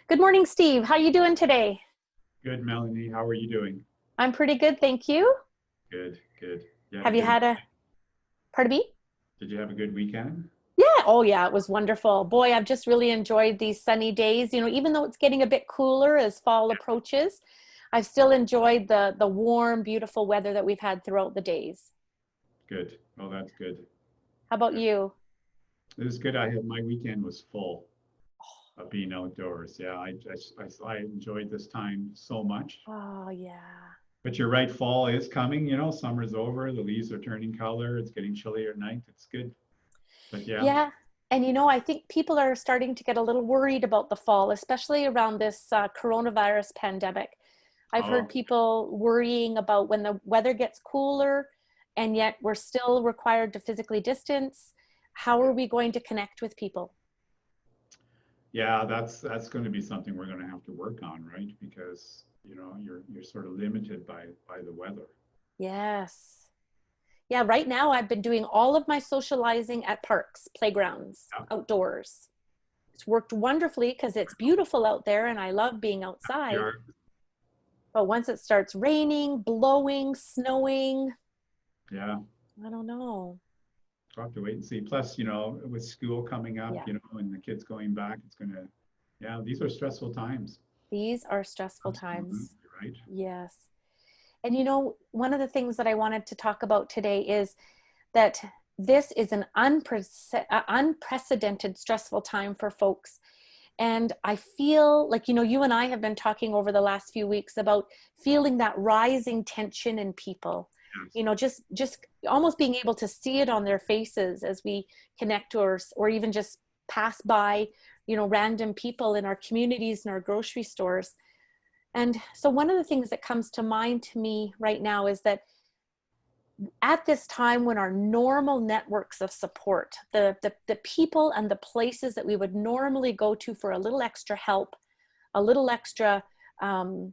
Good morning, Steve. How you doing today? Good, Melanie. How are you doing? I'm pretty good, thank you. Good, good. You have a Have you good had a, weekend? pardon me? Did you have a good weekend? Yeah, oh yeah, it was wonderful. Boy, I've just really enjoyed these sunny days. Even though it's getting a bit cooler as fall approaches, I've still enjoyed the warm, beautiful weather that we've had throughout the days. Good. Oh, that's good. How about Good. you? It was good. I had my weekend was full of being outdoors. Yeah, I enjoyed this time so much. Oh yeah. But you're right, fall is coming. Summer's over. The leaves are turning color. It's getting chillier at night. It's good. But yeah. Yeah. And I think people are starting to get a little worried about the fall, especially around this coronavirus pandemic. I've heard Oh, people worrying about when the weather gets cooler and yet we're still required to physically distance. How yeah. are we going to connect with people? Yeah, that's going to be something we're going to have to work on, right? Because, you're sort of limited by the weather. Yes. Yeah, right now I've been doing all of my socializing at parks, playgrounds, Yeah. outdoors. It's worked wonderfully because it's beautiful out there and I love being outside. Yard. But once it starts raining, blowing, snowing, Yeah. I don't know. We'll have to wait and see. Plus, with school coming up, Yeah, and the kids going back, yeah, these are stressful times. these are stressful Absolutely, times. right? Yes. And one of the things that I wanted to talk about today is that this is an unprecedented stressful time for folks. And I feel like, you and I have been talking over the last few weeks about feeling that rising tension in people. Yes. Just almost being able to see it on their faces as we connect or even just pass by, random people in our communities and our grocery stores. And so one of the things that comes to mind to me right now is that at this time when our normal networks of support, the people and the places that we would normally go to for a little extra help, a little extra, um,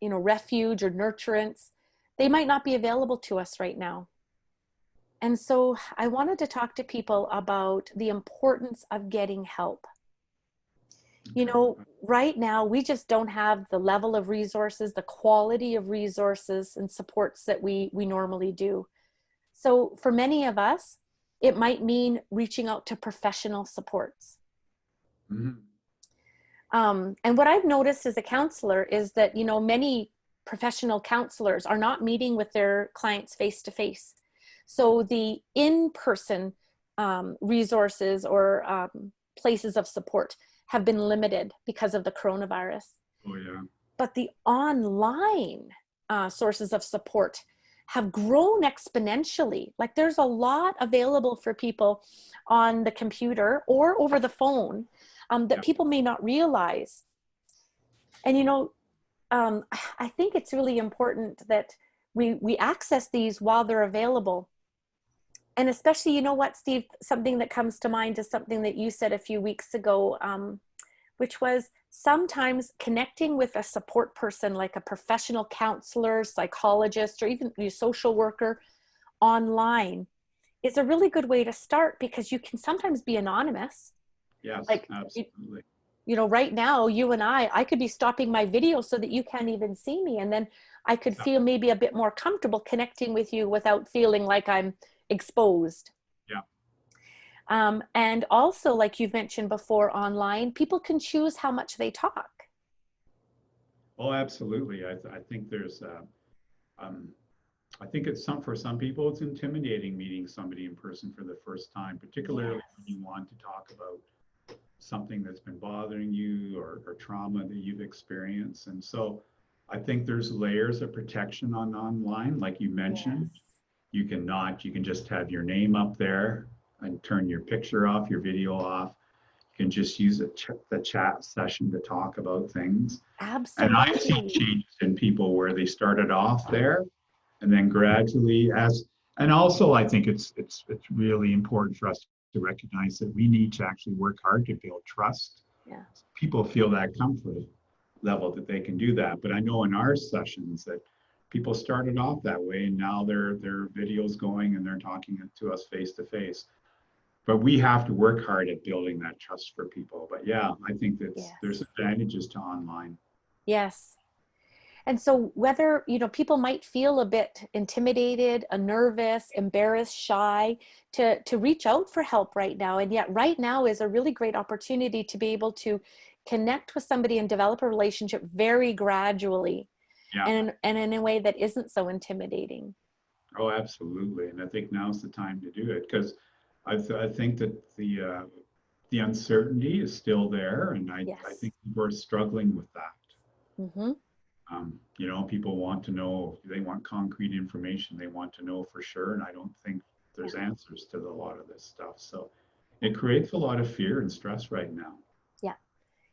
refuge or nurturance, they might not be available to us right now. And so I wanted to talk to people about the importance of getting help. Okay. Right now we just don't have the level of resources, the quality of resources and supports that we normally do. So for many of us, it might mean reaching out to professional supports. Mhm. And what I've noticed as a counselor is that, many professional counselors are not meeting with their clients face to face. So the in-person resources or places of support have been limited because of the coronavirus. Oh, yeah. But the online sources of support have grown exponentially. Like there's a lot available for people on the computer or over the phone that Yeah. people may not realize. And I think it's really important that we access these while they're available. And especially, what, Steve, something that comes to mind is something that you said a few weeks ago, which was sometimes connecting with a support person like a professional counselor, psychologist, or even a social worker online is a really good way to start because you can sometimes be anonymous. Yes, Like, absolutely. right now, you and I could be stopping my video so that you can't even see me. And then I could Yeah. feel maybe a bit more comfortable connecting with you without feeling like I'm exposed. Yeah. And also, like you've mentioned before, online, people can choose how much they talk. Oh, absolutely. I think um, I think for some people, it's intimidating meeting somebody in person for the first time, particularly when Yes. you want to talk about something that's been bothering you or trauma that you've experienced. And so I think there's layers of protection on online, like you mentioned. Yes. You can just have your name up there and turn your picture off, your video off. You can just use the chat session to talk about things. And I've seen Absolutely. changes in people where they started off there and then gradually and also I think it's really important for us to recognize that we need to actually work hard to build trust. Yeah. People feel that comfort level that they can do that. But I know in our sessions that people started off that way and now their videos going and they're talking to us face to face. but we have to work hard at building that trust for people. But yeah, I think that there's Yes. advantages to online. Yes. And so whether, people might feel a bit intimidated, nervous, embarrassed, shy to reach out for help right now. And yet right now is a really great opportunity to be able to connect with somebody and develop a relationship very gradually Yeah. and in a way that isn't so intimidating. Oh, absolutely. And I think now's the time to do it because I think that the uncertainty is still there, and I Yes. think people are struggling with that. Mm-hmm. People want to know, they want concrete information, they want to know for sure, and I don't think Yeah. there's answers to a lot of this stuff. So it creates a lot of fear and stress right now. Yeah.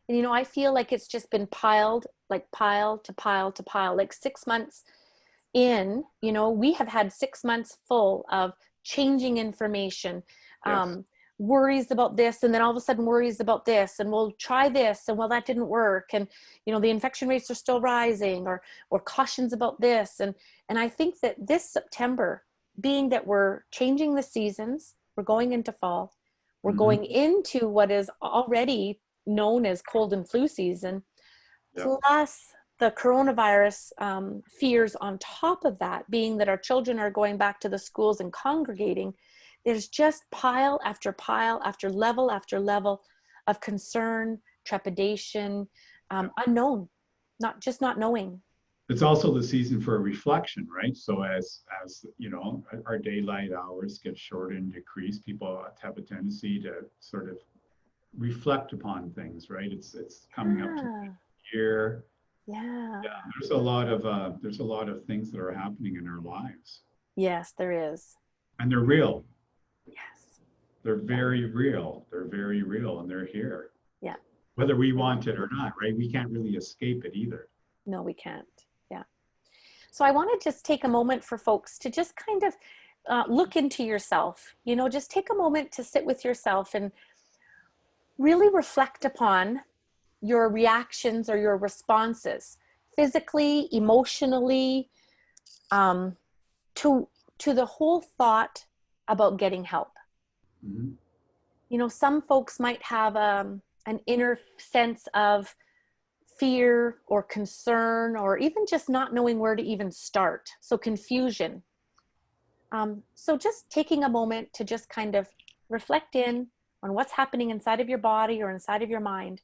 And, I feel like it's just been piled, like pile to pile to pile, like 6 months in, we have had 6 months full of changing information, Yes. worries about this, and then all of a sudden worries about this, and we'll try this, and well, that didn't work, and the infection rates are still rising, or cautions about this, and I think that this September, being that we're changing the seasons, we're going into fall, we're Hmm. going into what is already known as cold and flu season, Yep. plus the coronavirus fears on top of that, being that our children are going back to the schools and congregating. There's just pile after level of concern, trepidation, Yep. unknown, not knowing. It's also the season for reflection, right? So as our daylight hours get shorter and decrease, people have a tendency to sort of reflect upon things, right? It's coming up to Yeah, year. yeah. Yeah, there's a lot of things that are happening in our lives, Yes, there is. and they're real. Yes. They're Yeah, very real. They're very real, and they're here, yeah. whether we Yeah. want it or not, right? We can't really escape it either. No, we can't. Yeah. So I want to just take a moment for folks to just kind of look into yourself, just take a moment to sit with yourself and really reflect upon your reactions or your responses physically, emotionally, um, to, to the whole thought about getting help. Mhm. Some folks might have an inner sense of fear or concern, or even just not knowing where to even start. So confusion. So just taking a moment to just kind of reflect in on what's happening inside of your body or inside of your mind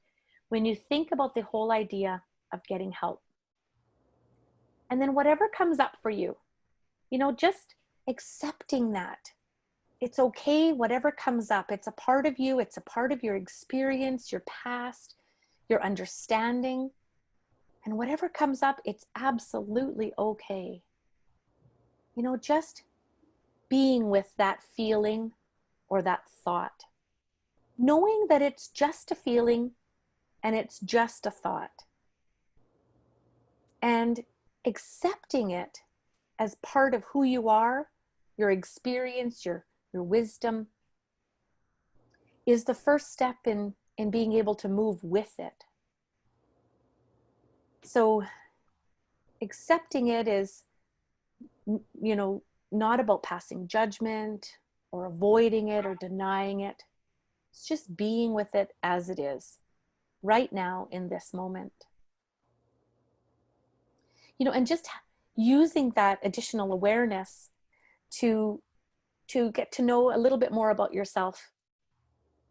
when you think about the whole idea of getting help. And then whatever comes up for you, just accepting that. It's okay, whatever comes up. It's a part of you, it's a part of your experience, your past, your understanding. And whatever comes up, it's absolutely okay. Just being with that feeling or that thought, knowing that it's just a feeling and it's just a thought, and accepting it as part of who you are, your experience, your wisdom, is the first step in being able to move with it. So accepting it is, not about passing judgment or avoiding it or denying it. It's just being with it as it is right now in this moment. And just using that additional awareness to get to know a little bit more about yourself,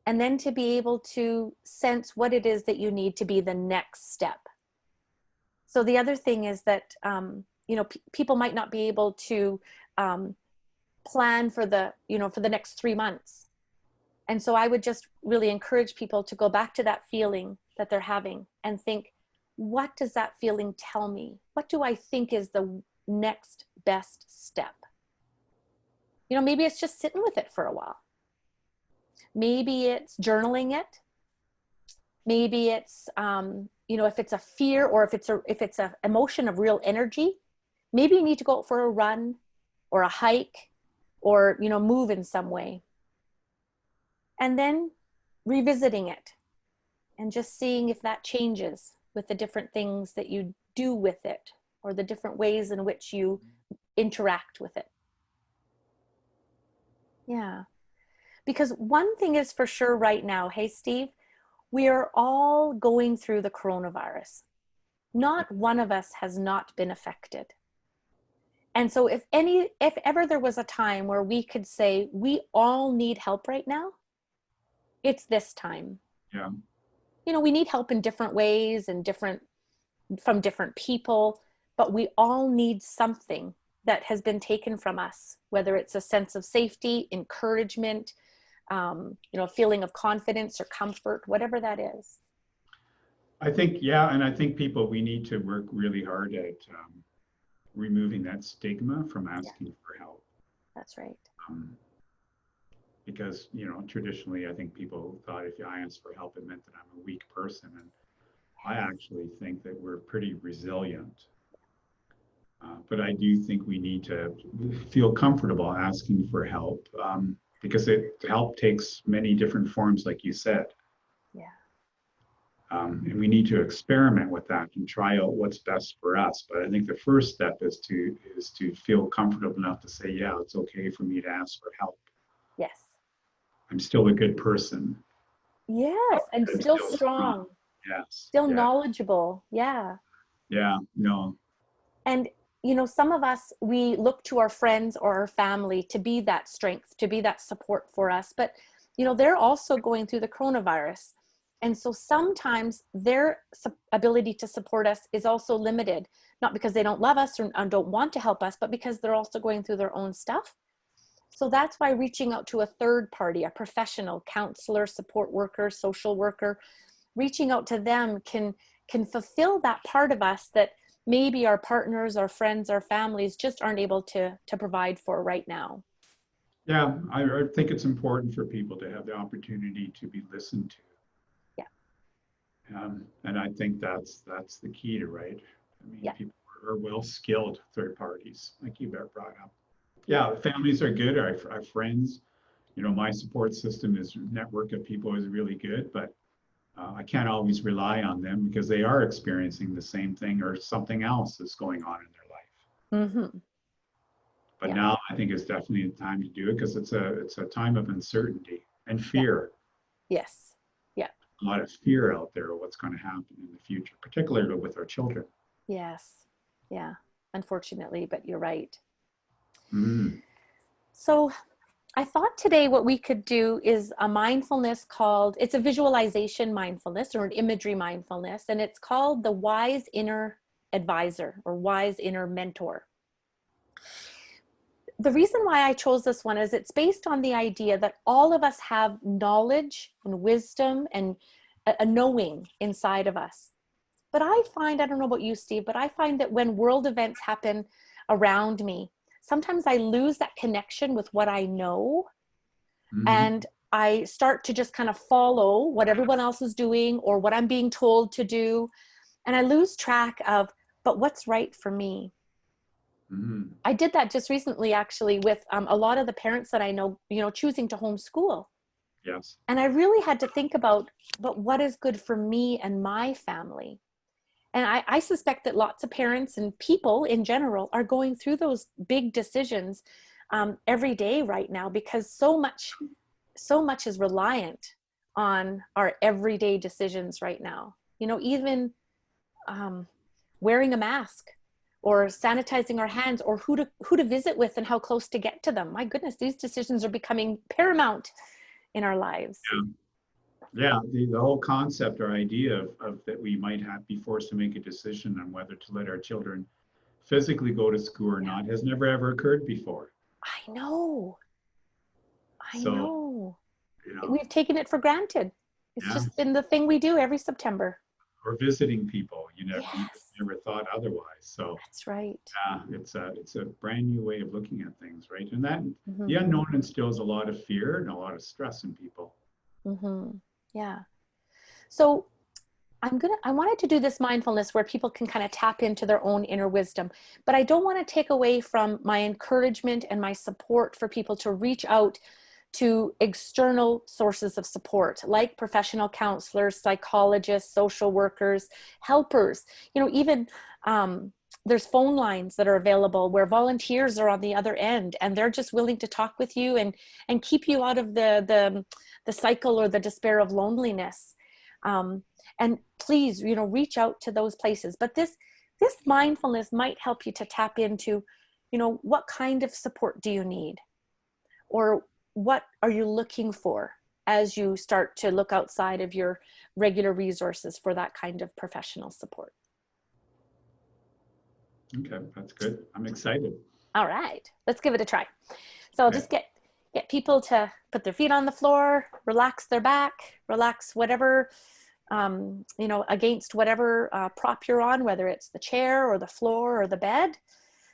and then to be able to sense what it is that you need to be the next step. So the other thing is that people might not be able to plan for the next 3 months, and so I would just really encourage people to go back to that feeling that they're having and think, what does that feeling tell me? What do I think is the next best step? Maybe it's just sitting with it for a while. Maybe it's journaling it. Maybe it's, if it's a fear, or if it's a emotion of real energy, maybe you need to go out for a run or a hike, or, move in some way. And then revisiting it and just seeing if that changes with the different things that you do with it, or the different ways in which you interact with it. Yeah. Because one thing is for sure right now, hey, Steve, we are all going through the coronavirus. Not one of us has not been affected. And so if ever there was a time where we could say we all need help right now, it's this time. Yeah. You know, we need help in different ways and from different people, but we all need something that has been taken from us, whether it's a sense of safety, encouragement, a feeling of confidence or comfort, whatever that is. I think, yeah, and I think we need to work really hard at removing that stigma from asking for help. That's right. Because, traditionally, I think people thought if I asked for help, it meant that I'm a weak person. And I actually think that we're pretty resilient. But I do think we need to feel comfortable asking for help because help takes many different forms, like you said. Yeah. And we need to experiment with that and try out what's best for us. But I think the first step is to feel comfortable enough to say, yeah, it's okay for me to ask for help. Yes. I'm still a good person. Yes, and I'm still strong. Yes. Still Yeah. knowledgeable. Yeah. Yeah. No. And some of us, we look to our friends or our family to be that strength, to be that support for us. But they're also going through the coronavirus. And so sometimes their ability to support us is also limited, not because they don't love us or don't want to help us, but because they're also going through their own stuff. So that's why reaching out to a third party, a professional, counselor, support worker, social worker, reaching out to them can fulfill that part of us that maybe our partners, our friends, our families just aren't able to provide for right now. Yeah, I think it's important for people to have the opportunity to be listened to. And I think that's the key to, right? I mean, people are well-skilled third parties, like you brought up. Yeah, families are good. Our friends, my support system is network of people is really good, but I can't always rely on them because they are experiencing the same thing or something else is going on in their life. Mm-hmm. But now I think it's definitely the time to do it because it's a time of uncertainty and fear. Yes. Yeah. A lot of fear out there of what's going to happen in the future, particularly with our children. Yes. Yeah. Unfortunately, but you're right. Mm. So I thought today what we could do is a mindfulness it's a visualization mindfulness or an imagery mindfulness, and it's called the Wise Inner Advisor or Wise Inner Mentor. The reason why I chose this one is it's based on the idea that all of us have knowledge and wisdom and a knowing inside of us. But I don't know about you, Steve, but I find that when world events happen around me, sometimes I lose that connection with what I know. Mm-hmm. And I start to just kind of follow what everyone else is doing or what I'm being told to do. And I lose track of, but what's right for me? Mm-hmm. I did that just recently, actually, with a lot of the parents that I know, choosing to homeschool. Yes. And I really had to think about, but what is good for me and my family? And I suspect that lots of parents and people in general are going through those big decisions every day right now because so much is reliant on our everyday decisions right now. Even wearing a mask or sanitizing our hands or who to visit with and how close to get to them. My goodness, these decisions are becoming paramount in our lives. Yeah, the whole concept or idea of that we might be forced to make a decision on whether to let our children physically go to school or not has never ever occurred before. I know. We've taken it for granted. It's just been the thing we do every September. Or visiting people, you never thought otherwise. So that's right. Yeah, it's a brand new way of looking at things, right? And that the unknown instills a lot of fear and a lot of stress in people. Mm-hmm. Yeah. So I wanted to do this mindfulness where people can kind of tap into their own inner wisdom, but I don't want to take away from my encouragement and my support for people to reach out to external sources of support, like professional counselors, psychologists, social workers, helpers, even there's phone lines that are available where volunteers are on the other end, and they're just willing to talk with you and keep you out of the cycle or the despair of loneliness. And please, reach out to those places. But this mindfulness might help you to tap into, what kind of support do you need? Or what are you looking for as you start to look outside of your regular resources for that kind of professional support? Okay, that's good. I'm excited. All right, let's give it a try. So I'll just get people to put their feet on the floor, relax their back, relax whatever, against whatever prop you're on, whether it's the chair or the floor or the bed.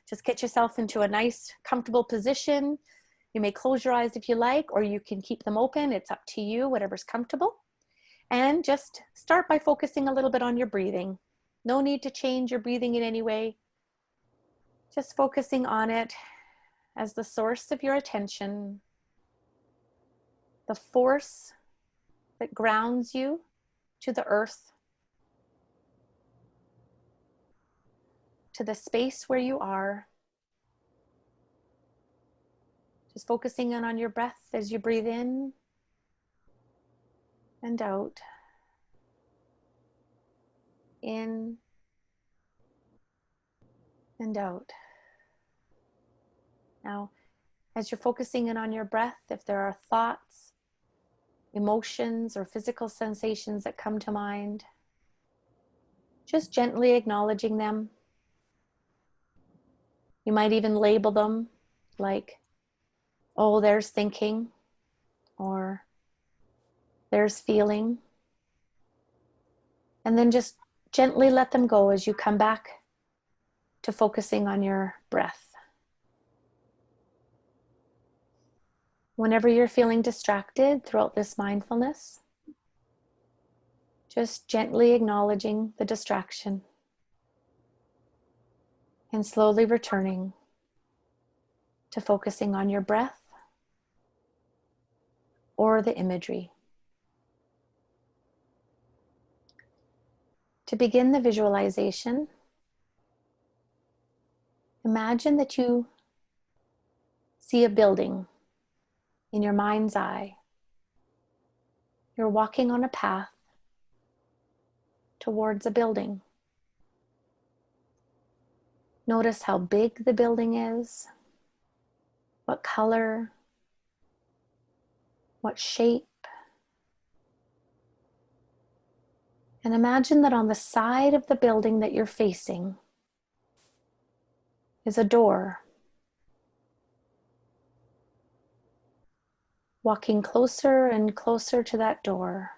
Just get yourself into a nice, comfortable position. You may close your eyes if you like, or you can keep them open. It's up to you, whatever's comfortable. And just start by focusing a little bit on your breathing. No need to change your breathing in any way. Just focusing on it as the source of your attention, the force that grounds you to the earth, to the space where you are. Just focusing in on your breath as you breathe in and out. In and out. Now, as you're focusing in on your breath, if there are thoughts, emotions, or physical sensations that come to mind, just gently acknowledging them. You might even label them like, oh, there's thinking, or there's feeling. And then just gently let them go as you come back to focusing on your breath. Whenever you're feeling distracted throughout this mindfulness, just gently acknowledging the distraction and slowly returning to focusing on your breath or the imagery. To begin the visualization, imagine that you see a building in your mind's eye. You're walking on a path towards a building. Notice how big the building is, what color, what shape. And imagine that on the side of the building that you're facing is a door. Walking closer and closer to that door.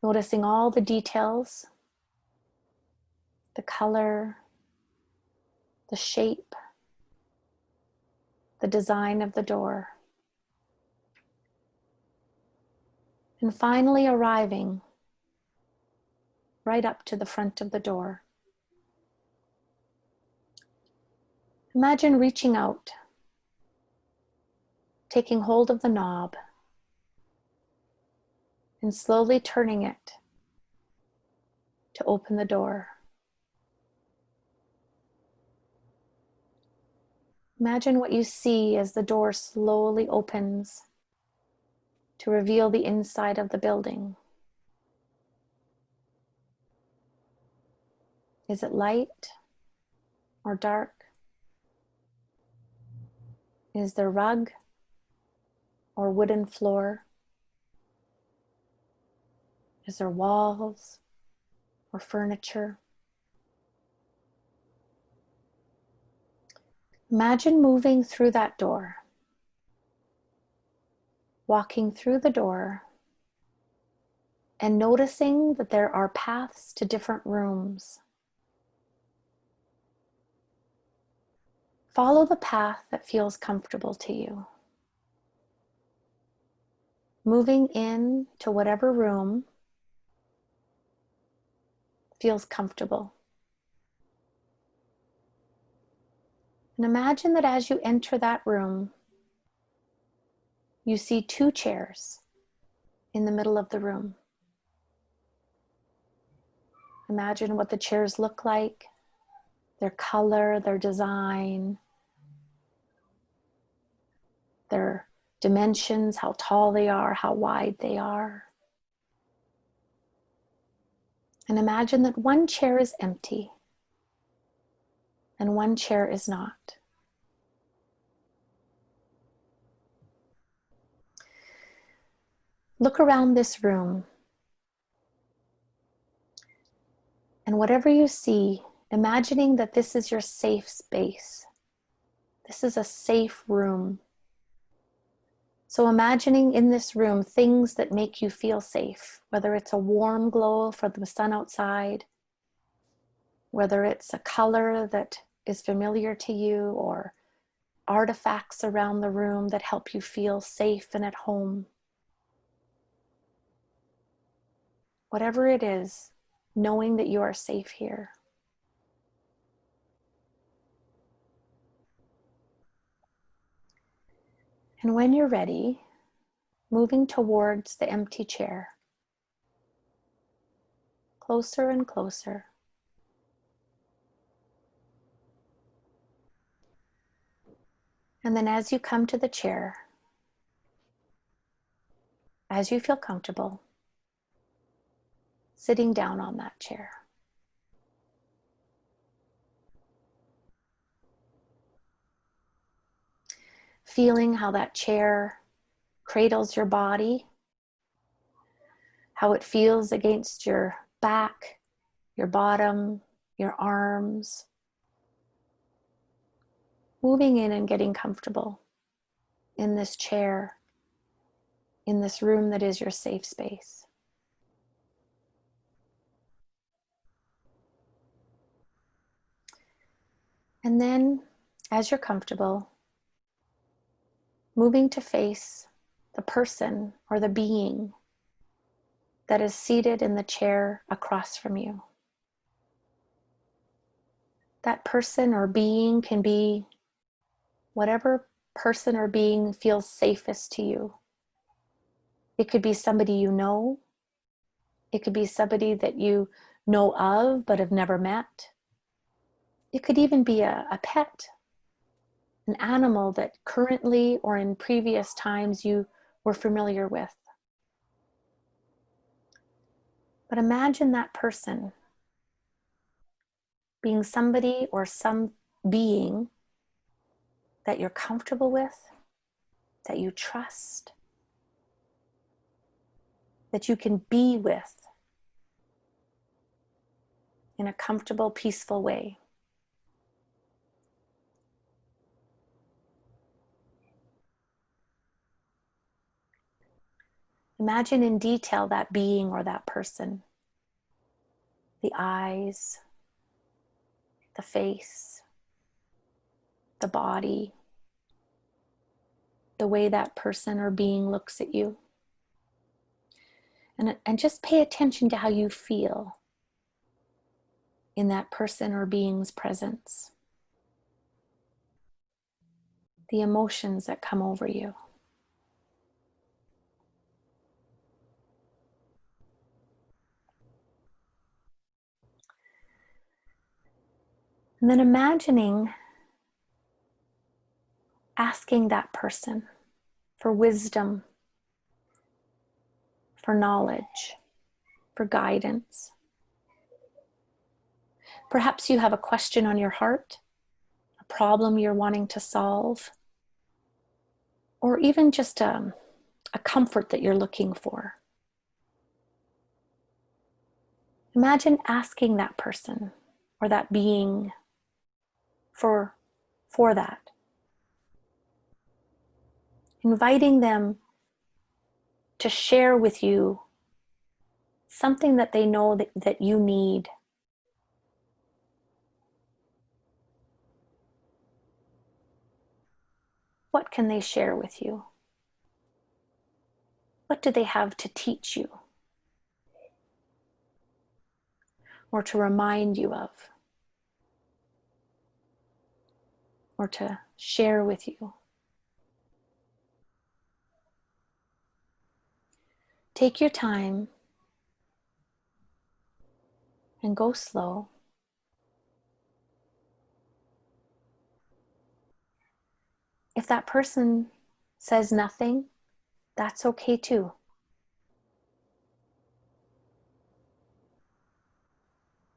Noticing all the details, the color, the shape, the design of the door. And finally arriving right up to the front of the door. Imagine reaching out, taking hold of the knob, and slowly turning it to open the door. Imagine what you see as the door slowly opens to reveal the inside of the building. Is it light or dark? Is there rug or wooden floor? Is there walls or furniture? Imagine moving through that door, walking through the door, and noticing that there are paths to different rooms. Follow the path that feels comfortable to you. Moving in to whatever room feels comfortable. And imagine that as you enter that room, you see 2 chairs in the middle of the room. Imagine what the chairs look like, their color, their design, their dimensions, how tall they are, how wide they are. And imagine that one chair is empty and one chair is not. Look around this room, and whatever you see, imagining that this is your safe space. This is a safe room. So imagining in this room things that make you feel safe, whether it's a warm glow from the sun outside, whether it's a color that is familiar to you, or artifacts around the room that help you feel safe and at home. Whatever it is, knowing that you are safe here. And when you're ready, moving towards the empty chair, closer and closer. And then as you come to the chair, as you feel comfortable, sitting down on that chair. Feeling how that chair cradles your body, how it feels against your back, your bottom, your arms. Moving in and getting comfortable in this chair, in this room that is your safe space. And then, as you're comfortable, moving to face the person or the being that is seated in the chair across from you. That person or being can be whatever person or being feels safest to you. It could be somebody you know. It could be somebody that you know of but have never met. It could even be a pet, an animal that currently or in previous times you were familiar with. But imagine that person being somebody or some being that you're comfortable with, that you trust, that you can be with in a comfortable, peaceful way. Imagine in detail that being or that person, the eyes, the face, the body, the way that person or being looks at you. And just pay attention to how you feel in that person or being's presence. The emotions that come over you. And then imagining asking that person for wisdom, for knowledge, for guidance. Perhaps you have a question on your heart, a problem you're wanting to solve, or even just a comfort that you're looking for. Imagine asking that person or that being for that. Inviting them to share with you something that they know that you need. What can they share with you? What do they have to teach you or to remind you of or to share with you? Take your time and go slow. If that person says nothing, that's okay too.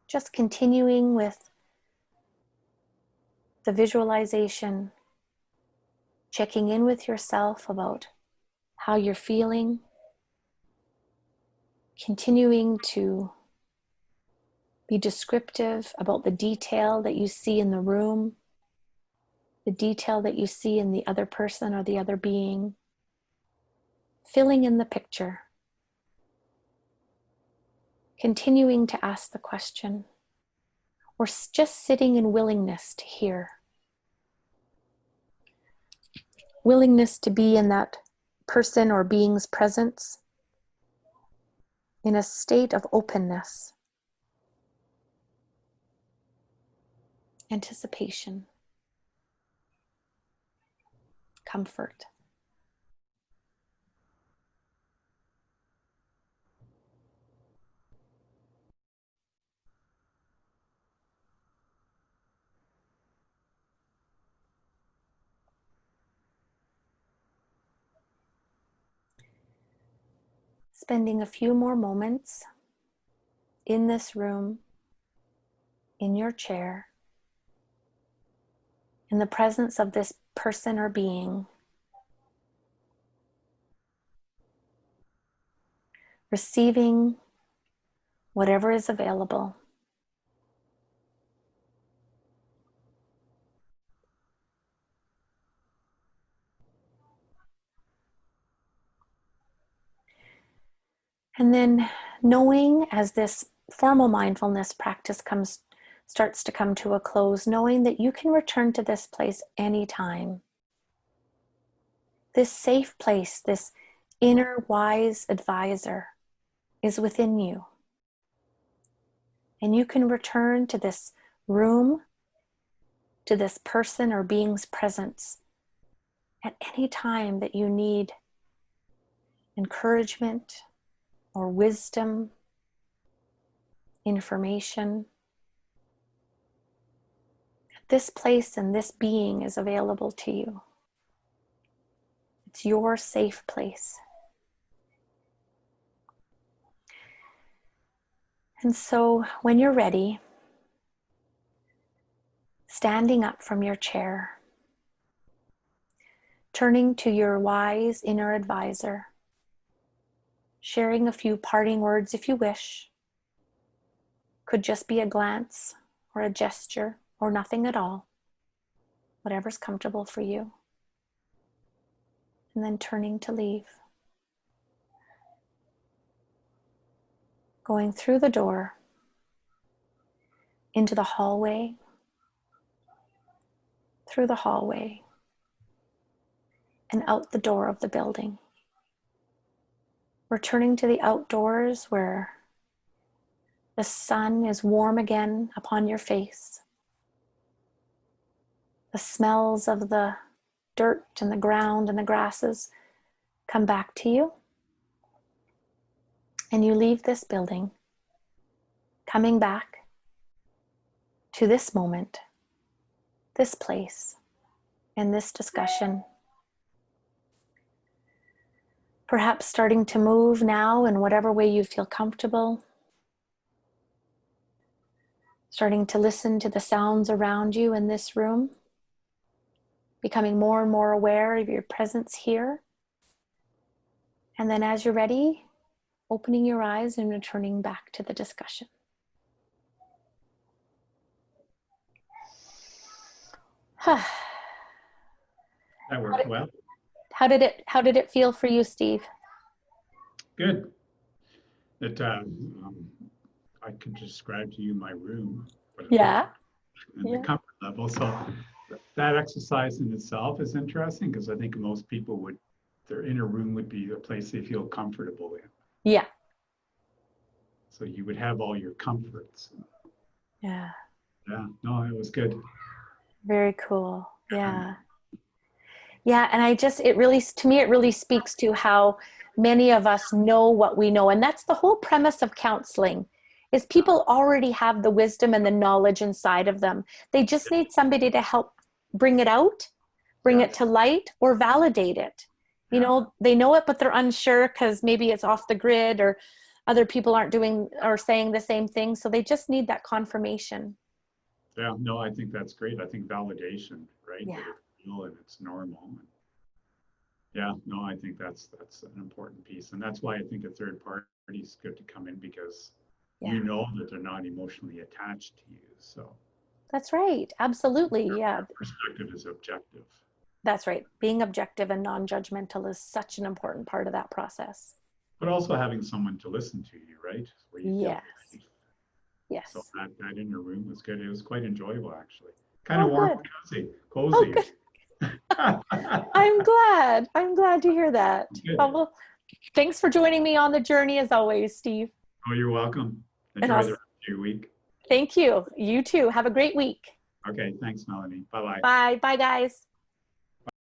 Just continuing with the visualization, checking in with yourself about how you're feeling, continuing to be descriptive about the detail that you see in the room, the detail that you see in the other person or the other being, filling in the picture, continuing to ask the question, or just sitting in willingness to hear. Willingness to be in that person or being's presence in a state of openness, anticipation, comfort. Spending a few more moments in this room, in your chair, in the presence of this person or being, receiving whatever is available. And then knowing as this formal mindfulness practice starts to come to a close, knowing that you can return to this place anytime. This safe place, this inner wise advisor is within you. And you can return to this room, to this person or being's presence at any time that you need encouragement or wisdom, information. This place and this being is available to you. It's your safe place. And so when you're ready, standing up from your chair, turning to your wise inner advisor, sharing a few parting words if you wish. Could just be a glance or a gesture or nothing at all, whatever's comfortable for you. And then turning to leave. Going through the door, into the hallway, through the hallway, and out the door of the building. Returning to the outdoors where the sun is warm again upon your face. The smells of the dirt and the ground and the grasses come back to you. And you leave this building, coming back to this moment, this place, and this discussion. Perhaps starting to move now in whatever way you feel comfortable. Starting to listen to the sounds around you in this room. Becoming more and more aware of your presence here. And then as you're ready, opening your eyes and returning back to the discussion. That worked well. How did it feel for you, Steve? Good. It, I could describe to you my room. Yeah. And the comfort level. So that exercise in itself is interesting because I think most people would, their inner room would be a place they feel comfortable in. Yeah. So you would have all your comforts. Yeah. Yeah, no, it was good. Very cool. Yeah. Yeah, and to me, it really speaks to how many of us know what we know. And that's the whole premise of counseling, is people already have the wisdom and the knowledge inside of them. They just need somebody to help bring it out, bring it Yes. to light, or validate it. You Yeah. know, they know it, but they're unsure because maybe it's off the grid, or other people aren't doing or saying the same thing. So they just need that confirmation. Yeah, no, I think that's great. I think validation, right? Yeah. That it's real and it's normal. Yeah, no, I think that's an important piece. And that's why I think a third party is good to come in, because Yeah. you know that they're not emotionally attached to you. So That's right. Absolutely. Yeah. their perspective is objective. That's right. Being objective and non-judgmental is such an important part of that process. But also having someone to listen to you, right? Where you feel Yes. safe. So Yes. that inner room was good. It was quite enjoyable, actually. Kind of Oh, warm good. and cozy. Oh, Cozy. good. I'm glad. I'm glad to hear that. Oh, Good. well, thanks for joining me on the journey as always, Steve. Oh, you're welcome. And Enjoy the rest of your week. thank you. You too. Have a great week. Okay, thanks, Melanie. Bye-bye. Bye. Bye, guys.